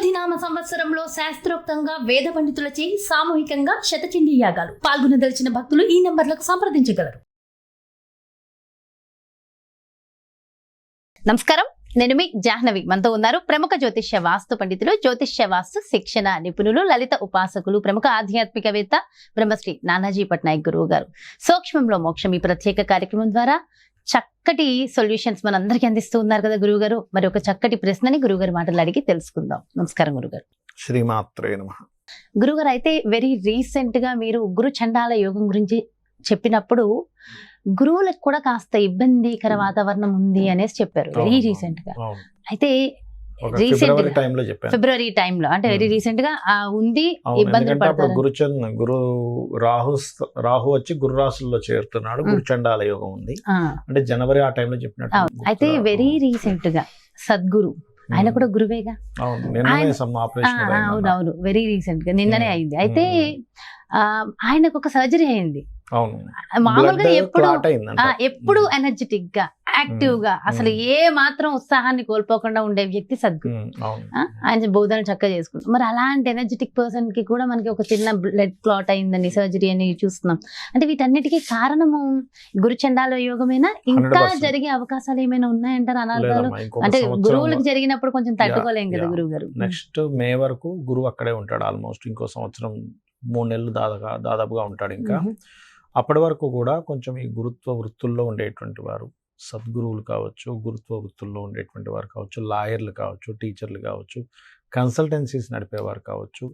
క్రోధినామ సంవత్సరంలో శాస్త్రోక్తంగా వేద పండితులచే సామూహికంగా శతచండీ యాగాలు పాల్గొనదలిచిన భక్తులు ఈ నంబర్లకు సంప్రదించగలరు. నమస్కారం, నేను మీ జాహ్నవి. మనతో ఉన్నారు ప్రముఖ జ్యోతిష్య వాస్తు పండితులు, జ్యోతిష్య వాస్తు శిక్షణ నిపుణులు, లలిత ఉపాసకులు, ప్రముఖ ఆధ్యాత్మికవేత్త బ్రహ్మశ్రీ నానాజీ పట్నాయక్ గురువు గారు. సూక్ష్మంలో మోక్షం ఈ ప్రత్యేక కార్యక్రమం ద్వారా చక్కటి సొల్యూషన్స్ మనందరికీ అందిస్తూ ఉన్నారు కదా గురువు గారు. మరి ఒక చక్కటి ప్రశ్నని గురువుగారి మాటలు అడిగి తెలుసుకుందాం. నమస్కారం గురుగారు. శ్రీమాత్రే నమః. గురుగారు, అయితే వెరీ రీసెంట్ గా మీరు గురు చండాల యోగం గురించి చెప్పినప్పుడు గురువులకు కూడా కాస్త ఇబ్బందికర వాతావరణం ఉంది అనేసి చెప్పారు వెరీ రీసెంట్ గా. అయితే ఫిబ్రవరి టైంలో అంటే వెరీ రీసెంట్ గా ఉంది, ఇబ్బంది పడతారు. గురు రాహు వచ్చి గురు రాశుల్లో చేరుతున్నాడు, గురు చండాల యోగం ఉంది అంటే జనవరి ఆ టైంలో చెప్పినట్టు. అయితే వెరీ రీసెంట్ గా సద్గురు ఆయన కూడా గురువేగా. అవునవును, వెరీ రీసెంట్ గా నిన్ననే అయింది. అయితే ఆయనకు ఒక సర్జరీ అయింది. మామూలుగా ఎప్పుడు ఎనర్జెటిక్ గా యాక్టివ్ గా అసలు ఏ మాత్రం ఉత్సాహాన్ని కోల్పోకుండా ఉండే వ్యక్తి సద్గురు. ఆయన బోధన చక్కగా చేసుకుంటాం. మరి అలాంటి ఎనర్జెటిక్ పర్సన్ కి కూడా మనకి ఒక చిన్న బ్లడ్ క్లాట్ అయిందని సర్జరీ అని చూస్తున్నాం. అంటే వీటన్నిటికీ కారణము గురు చండాల యోగమేనా? ఇంకా జరిగే అవకాశాలు ఏమైనా ఉన్నాయంటారు అనార్థాలు? అంటే గురువులకు జరిగినప్పుడు కొంచెం తట్టుకోలేం కదా గురువు గారు. నెక్స్ట్ మే వరకు గురువు అక్కడే ఉంటాడు. ఆల్మోస్ట్ ఇంకో సంవత్సరం 3 నెలలు దాదాపుగా ఉంటాడు. ఇంకా అప్పటి వరకు కూడా కొంచెం ఈ గురుత్వ వృత్తుల్లో ఉండేటువంటి వారు, సద్గురువులు కావచ్చు, గురుత్వ వృత్తుల్లో ఉండేటువంటి వారు కావచ్చు, లాయర్లు కావచ్చు, టీచర్లు కావచ్చు, కన్సల్టెన్సీస్ నడిపేవారు కావచ్చు,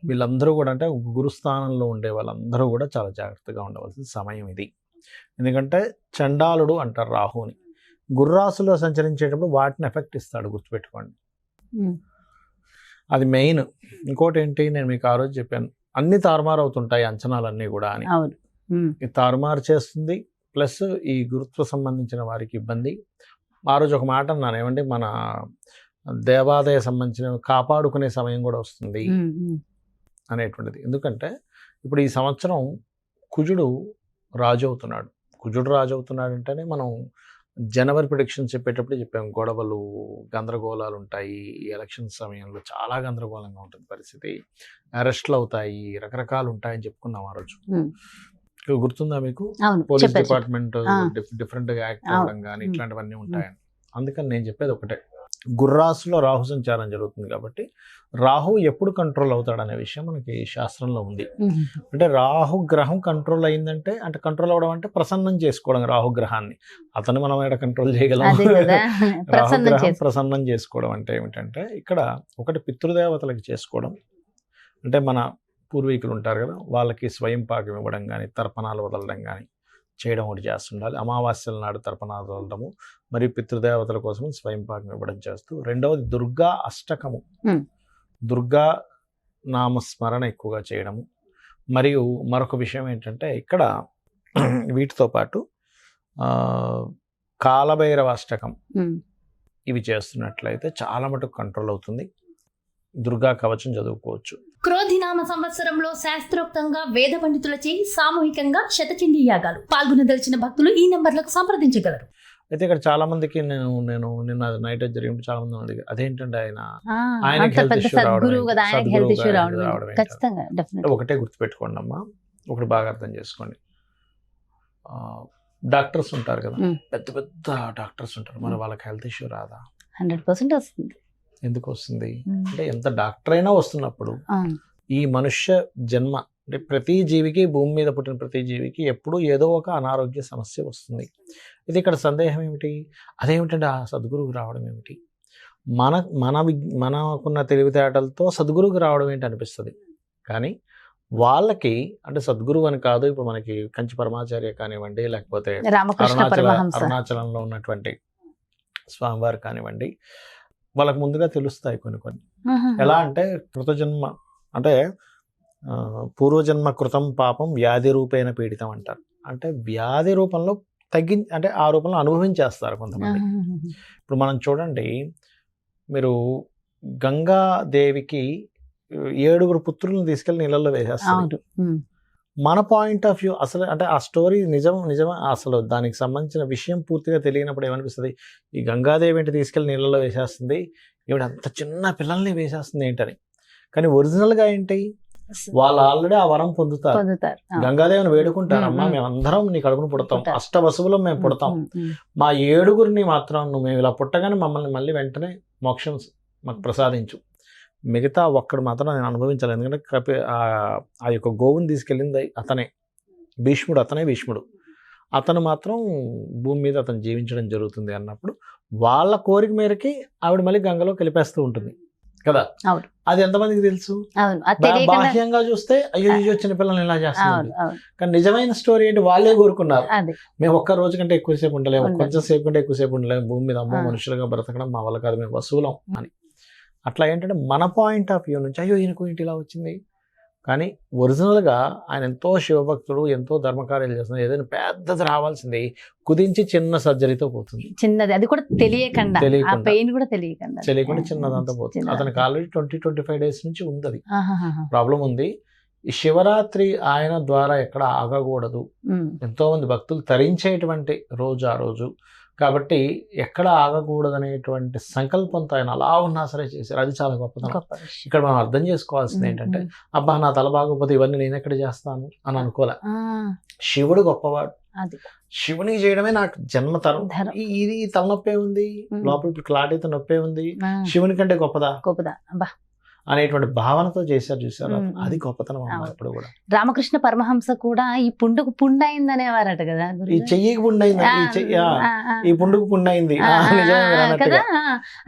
వీళ్ళందరూ కూడా అంటే గురుస్థానంలో ఉండే వాళ్ళందరూ కూడా చాలా జాగ్రత్తగా ఉండవలసిన సమయం ఇది. ఎందుకంటే చండాలుడు అంటారు రాహుని. గుర్రాసులో సంచరించేటప్పుడు వాటిని ఎఫెక్ట్ ఇస్తాడు, గుర్తుపెట్టుకోండి. అది మెయిన్. ఇంకోటి ఏంటి, నేను మీకు ఆ రోజు చెప్పాను, అన్ని తారుమారు అవుతుంటాయి అంచనాలన్నీ కూడా అని. ఈ తారుమారు చేస్తుంది, ప్లస్ ఈ గురుత్వ సంబంధించిన వారికి ఇబ్బంది. ఆ రోజు ఒక మాట అన్నాను, ఏమంటే మన దేవాదాయ సంబంధించిన కాపాడుకునే సమయం కూడా వస్తుంది అనేటువంటిది. ఎందుకంటే ఇప్పుడు ఈ సంవత్సరం కుజుడు రాజు అవుతున్నాడు. కుజుడు రాజు అవుతున్నాడు అంటేనే మనం జనవరి ప్రిడిక్షన్స్ చెప్పేటప్పుడు చెప్పాం, గొడవలు, గందరగోళాలు ఉంటాయి. ఈ ఎలక్షన్ సమయంలో చాలా గందరగోళంగా ఉంటుంది పరిస్థితి, అరెస్ట్లు అవుతాయి, రకరకాలు ఉంటాయని చెప్పుకున్నాం ఆ రోజు. గుర్తుందా మీకు? పోలీస్ డిపార్ట్మెంట్ డిఫరెంట్ గా యాక్ట్ అవ్వడం కానీ ఇట్లాంటివన్నీ ఉంటాయని. అందుకని నేను చెప్పేది ఒకటే, గుర్రాసులో రాహు సంచారం జరుగుతుంది కాబట్టి రాహు ఎప్పుడు కంట్రోల్ అవుతాడనే విషయం మనకి శాస్త్రంలో ఉంది. అంటే రాహు గ్రహం కంట్రోల్ అయిందంటే, అంటే కంట్రోల్ అవడం అంటే ప్రసన్నం చేసుకోవడం రాహుగ్రహాన్ని. అతను మనం ఎక్కడ కంట్రోల్ చేయగలం? రాహుగ్రహం ప్రసన్నం చేసుకోవడం అంటే ఏమిటంటే, ఇక్కడ ఒకటి పితృదేవతలకి చేసుకోవడం, అంటే మన పూర్వీకులు ఉంటారు కదా, వాళ్ళకి స్వయం పాకం ఇవ్వడం కానీ, తర్పణాలు వదలడం కానీ చేయడం ఒకటి చేస్తుండాలి. అమావాస్యల నాడు తర్పణాలు వదలడము, మరియు పితృదేవతల కోసం స్వయం పాకం ఇవ్వడం చేస్తూ. రెండవది దుర్గా అష్టకము, దుర్గా నామస్మరణ ఎక్కువగా చేయడము. మరియు మరొక విషయం ఏంటంటే, ఇక్కడ వీటితో పాటు కాలభైరవ అష్టకం ఇవి చేస్తున్నట్లయితే చాలా మటుకు కంట్రోల్ అవుతుంది. దుర్గా కవచం చదువుకోవచ్చు. క్రోధినామ సంవత్సరంలో శాస్త్రోక్తంగా వేద పండితులచే సామూహికంగా శతచండీ యాగాలు పాల్గొనదలిచిన భక్తులు ఈ నంబర్లకు సంప్రదించగలరు. అయితే ఇక్కడ చాలా మందికి నేను నిన్న నైట్ జరిగినప్పుడు చాలా మంది అడిగారు, అదేంటంటే ఆయనకి హెల్త్ ఇష్యూ రావడం. ఒకటే గుర్తుపెట్టుకోండి అమ్మా, ఒకటి బాగా అర్థం చేసుకోండి. డాక్టర్స్ ఉంటారు కదా, పెద్ద పెద్ద డాక్టర్స్ ఉంటారు, మరి వాళ్ళకి హెల్త్ ఇష్యూ రాదా? 100% వస్తుంది. ఎందుకు వస్తుంది అంటే, ఎంత డాక్టర్ అయినా వస్తున్నప్పుడు ఈ మనుష్య జన్మ అంటే ప్రతి జీవికి, భూమి మీద పుట్టిన ప్రతి జీవికి ఎప్పుడు ఏదో ఒక అనారోగ్య సమస్య వస్తుంది. ఇది ఇక్కడ సందేహం ఏమిటి? అదేమిటంటే ఆ సద్గురువుకి రావడం ఏమిటి? మనకున్న తెలివితేటలతో సద్గురువుకి రావడం ఏంటి అనిపిస్తుంది. కానీ వాళ్ళకి అంటే సద్గురువు అని కాదు, ఇప్పుడు మనకి కంచి పరమాచార్య కానివ్వండి, లేకపోతే అరుణాచలంలో ఉన్నటువంటి స్వామివారు కానివ్వండి, వాళ్ళకు ముందుగా తెలుస్తాయి కొన్ని. ఎలా అంటే కృతజన్మ అంటే పూర్వజన్మ కృతం పాపం వ్యాధి రూపేణ పీడితం అంటారు. అంటే వ్యాధి రూపంలో అంటే ఆ రూపంలో అనుభవించేస్తారు కొంతమంది. ఇప్పుడు మనం చూడండి, మీరు గంగాదేవికి 7 పుత్రులను తీసుకెళ్లి నీళ్ళల్లో వేసేస్తారు. మన పాయింట్ ఆఫ్ వ్యూ అసలు అంటే ఆ స్టోరీ నిజమా అసలు దానికి సంబంధించిన విషయం పూర్తిగా తెలియనప్పుడు ఏమనిపిస్తుంది, ఈ గంగాదేవి ఏంటి తీసుకెళ్లి నీళ్ళలో వేసేస్తుంది, ఈవిడ అంత చిన్న పిల్లల్ని వేసేస్తుంది ఏంటని. కానీ ఒరిజినల్గా ఏంటి, వాళ్ళు ఆల్రెడీ ఆ వరం పొందుతారు, గంగాదేవిని వేడుకుంటారు, అమ్మా మేమందరం నీ కడుపును పుడతాం, అష్టవసువులో మేము పుడతాం, మా 7గురిని మాత్రం నువ్వు మేము ఇలా పుట్టగానే మమ్మల్ని మళ్ళీ వెంటనే మోక్షం మాకు ప్రసాదించు, మిగతా ఒక్కడు మాత్రం నేను అనుభవించాలి. ఎందుకంటే ఆ యొక్క గోవుని తీసుకెళ్ళింది అతనే భీష్ముడు, అతను మాత్రం భూమి మీద అతను జీవించడం జరుగుతుంది అన్నప్పుడు వాళ్ళ కోరిక మేరకి ఆవిడ మళ్ళీ గంగలో కలిపేస్తూ ఉంటుంది కదా. అది ఎంతమందికి తెలుసు, బాహ్యంగా చూస్తే అయ్యో చిన్న పిల్లల్ని ఇలా చేస్తుంది, కానీ నిజమైన స్టోరీ ఏంటి, వాళ్ళే కోరుకున్నారు మేము ఒక్క రోజు కంటే ఎక్కువసేపు ఉండలేము, కొంచెం సేపు కంటే ఎక్కువసేపు ఉండలేము భూమి మీద, అమ్మో మనుషులుగా బ్రతకడం మా వల్ల కాదు, మేము వసూలం అని. అట్లా ఏంటంటే మన పాయింట్ ఆఫ్ వ్యూ నుంచి అయ్యో ఈయనకు ఏంటి ఇలా వచ్చింది, కానీ ఒరిజినల్గా ఆయన ఎంతో శివభక్తుడు, ఎంతో ధర్మకార్యాలు చేస్తున్నాడు, ఏదైనా పెద్దది రావాల్సింది కుదించి చిన్న సర్జరీతో పోతుంది, చిన్నది, అది కూడా తెలియకుండా చిన్నదంతా పోతుంది. అతనికి ఆల్రెడీ 20-25 days నుంచి ఉంది, అది ప్రాబ్లం ఉంది. ఈ శివరాత్రి ఆయన ద్వారా ఎక్కడ ఆగకూడదు, ఎంతో మంది భక్తులు తరించేటువంటి రోజు ఆ రోజు కాబట్టి ఎక్కడ ఆగకూడదు అనేటువంటి సంకల్పంతో ఆయన అలా ఉన్నా సరే చేశారు. అది చాలా గొప్పతనం. ఇక్కడ మనం అర్థం చేసుకోవాల్సింది ఏంటంటే, అబ్బా నా తల బాగోపోతే ఇవన్నీ నేను ఎక్కడ చేస్తాను అని అనుకోలే. శివుడు గొప్పవాడు, శివుని చేయడమే నాకు జన్మతరం, ఇది తలనొప్పే ఉంది, లోపల క్లాట్ అయితే నొప్పే ఉంది, శివుని కంటే గొప్పదా అనేటువంటి భావనతో చేశారు, చూసారు, అది గొప్పతనం ఇప్పుడు కూడా. రామకృష్ణ పరమహంస కూడా ఈ పుండుకు పుండైంది అనేవారట కదా, ఈ చెయ్యికి పుండైంది, ఈ పుండుకు పుండైంది,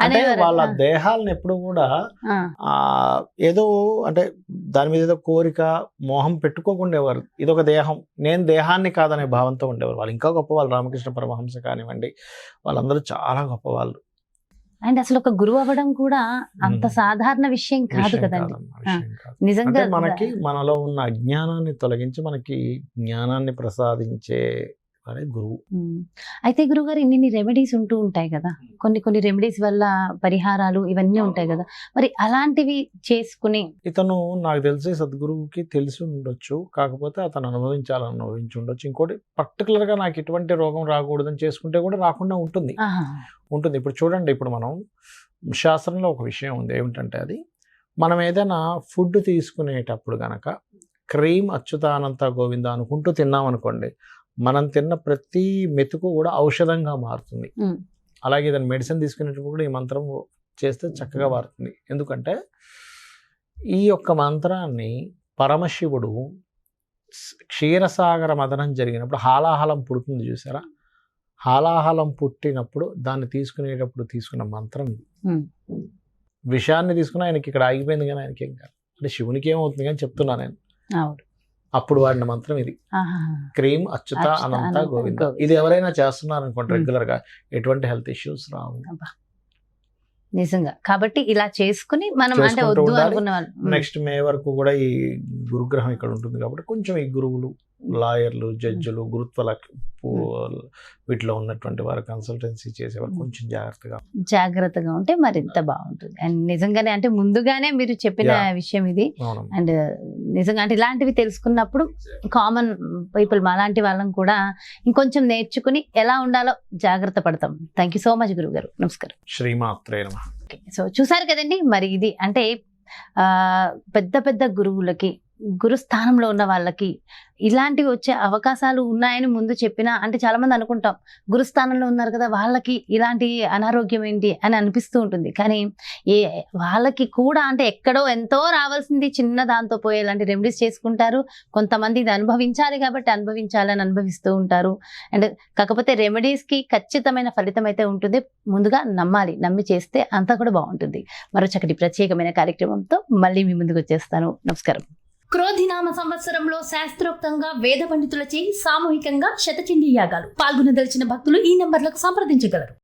అంటే వాళ్ళ దేహాలను ఎప్పుడు కూడా ఏదో అంటే దాని మీద ఏదో కోరిక మోహం పెట్టుకోకుండేవారు, ఇదొక దేహం, నేను దేహాన్ని కాదనే భావంతో ఉండేవారు. వాళ్ళు ఇంకా గొప్పవాళ్ళు, రామకృష్ణ పరమహంస కానివ్వండి, వాళ్ళందరూ చాలా గొప్పవాళ్ళు. అండ్ అసలు ఒక గురువు అవ్వడం కూడా అంత సాధారణ విషయం కాదు కదండి. నిజంగా మనకి మనలో ఉన్న అజ్ఞానాన్ని తొలగించి మనకి జ్ఞానాన్ని ప్రసాదించే గురువు. అయితే గురువు గారు ఇన్ని రెమెడీస్ ఉంటూ ఉంటాయి కదా, కొన్ని రెమెడీస్ వల్ల పరిహారాలు ఇవన్నీ ఉంటాయి కదా, మరి అలాంటివి చేసుకుని ఇతను నాకు తెలిసి సద్గురువుకి తెలిసి ఉండొచ్చు, కాకపోతే అతను అనుభవించి ఉండొచ్చు. ఇంకోటి పర్టికులర్ గా నాకు ఇటువంటి రోగం రాకూడదని చేసుకుంటే కూడా రాకుండా ఉంటుంది. ఇప్పుడు చూడండి, ఇప్పుడు మనం శాస్త్రంలో ఒక విషయం ఉంది ఏమిటంటే, అది మనం ఏదైనా ఫుడ్ తీసుకునేటప్పుడు గనక క్రీమ్ అచ్యుతానంత గోవింద అనుకుంటూ తిన్నాం అనుకోండి, మనం తిన్న ప్రతి మెతుకు కూడా ఔషధంగా మారుతుంది. అలాగే దాన్ని మెడిసిన్ తీసుకునేటప్పుడు కూడా ఈ మంత్రం చేస్తే చక్కగా మారుతుంది. ఎందుకంటే ఈ యొక్క మంత్రాన్ని పరమశివుడు క్షీరసాగర మదనం జరిగినప్పుడు హాలాహలం పుడుతుంది చూసారా, హాలాహలం పుట్టినప్పుడు దాన్ని తీసుకునేటప్పుడు తీసుకున్న మంత్రం ఇది. విషయాన్ని తీసుకుని ఆయనకి ఇక్కడ ఆగిపోయింది, కానీ ఆయనకి ఏం కాదు, అంటే శివునికి ఏమవుతుంది కానీ చెప్తున్నా నేను, అప్పుడు వాడిన మంత్రం ఇది, క్రీమ్ అచ్యుత అనంత గోవింద. ఇది ఎవరైనా చేస్తున్నారు అనుకోండి రెగ్యులర్ గా, ఎటువంటి హెల్త్ ఇష్యూస్ రావు. నిజంగా. కాబట్టి ఇలా చేసుకుని మనం అంటే వద్దు అనుకున్న వాళ్ళు నెక్స్ట్ మే వరకు కూడా ఈ గురుగ్రహం ఇక్కడ ఉంటుంది కాబట్టి కొంచెం ఈ గురువులు, లాయర్లు, జడ్జిలు, గురుత్వ వీటిలో ఉన్నటువంటి వారు, కన్సల్టెన్సీ చేసేవారు కొంచెం జాగ్రత్తగా ఉంటే మరింత బాగుంటుంది. అండ్ నిజంగానే అంటే ముందుగానే మీరు చెప్పిన విషయం ఇది. అండ్ నిజంగా అంటే ఇలాంటివి తెలుసుకున్నప్పుడు కామన్ పీపుల్ మాలాంటి వాళ్ళని కూడా ఇంకొంచెం నేర్చుకుని ఎలా ఉండాలో జాగ్రత్త పడతాం. థ్యాంక్ యూ సో మచ్ గురువు గారు. నమస్కారం. శ్రీమాత్రే నమః. సో చూసారు కదండి, మరి ఇది అంటే పెద్ద పెద్ద గురువులకి, గురుస్థానంలో ఉన్న వాళ్ళకి ఇలాంటివి వచ్చే అవకాశాలు ఉన్నాయని ముందు చెప్పినా, అంటే చాలా మంది అనుకుంటాం గురుస్థానంలో ఉన్నారు కదా వాళ్ళకి ఇలాంటి అనారోగ్యం ఏంటి అని అనిపిస్తూ ఉంటుంది. కానీ వాళ్ళకి కూడా అంటే ఎక్కడో ఎంతో రావాల్సింది చిన్న దాంతో పోయే ఇలాంటి రెమెడీస్ చేసుకుంటారు. కొంతమంది ఇది అనుభవించాలి కాబట్టి అనుభవించాలని అనుభవిస్తూ ఉంటారు. అండ్ కాకపోతే రెమెడీస్కి ఖచ్చితమైన ఫలితం అయితే ఉంటుంది. ముందుగా నమ్మాలి, నమ్మి చేస్తే అంతా కూడా బాగుంటుంది. మరో చక్కటి ప్రత్యేకమైన కార్యక్రమంతో మళ్ళీ మీ ముందుకు వచ్చేస్తాను. నమస్కారం. క్రోధినామ సంవత్సరంలో శాస్త్రోక్తంగా వేద పండితులచే సామూహికంగా శతచండీ యాగాలు. పాల్గొనదలిచిన భక్తులు ఈ నంబర్లకు సంప్రదించగలరు.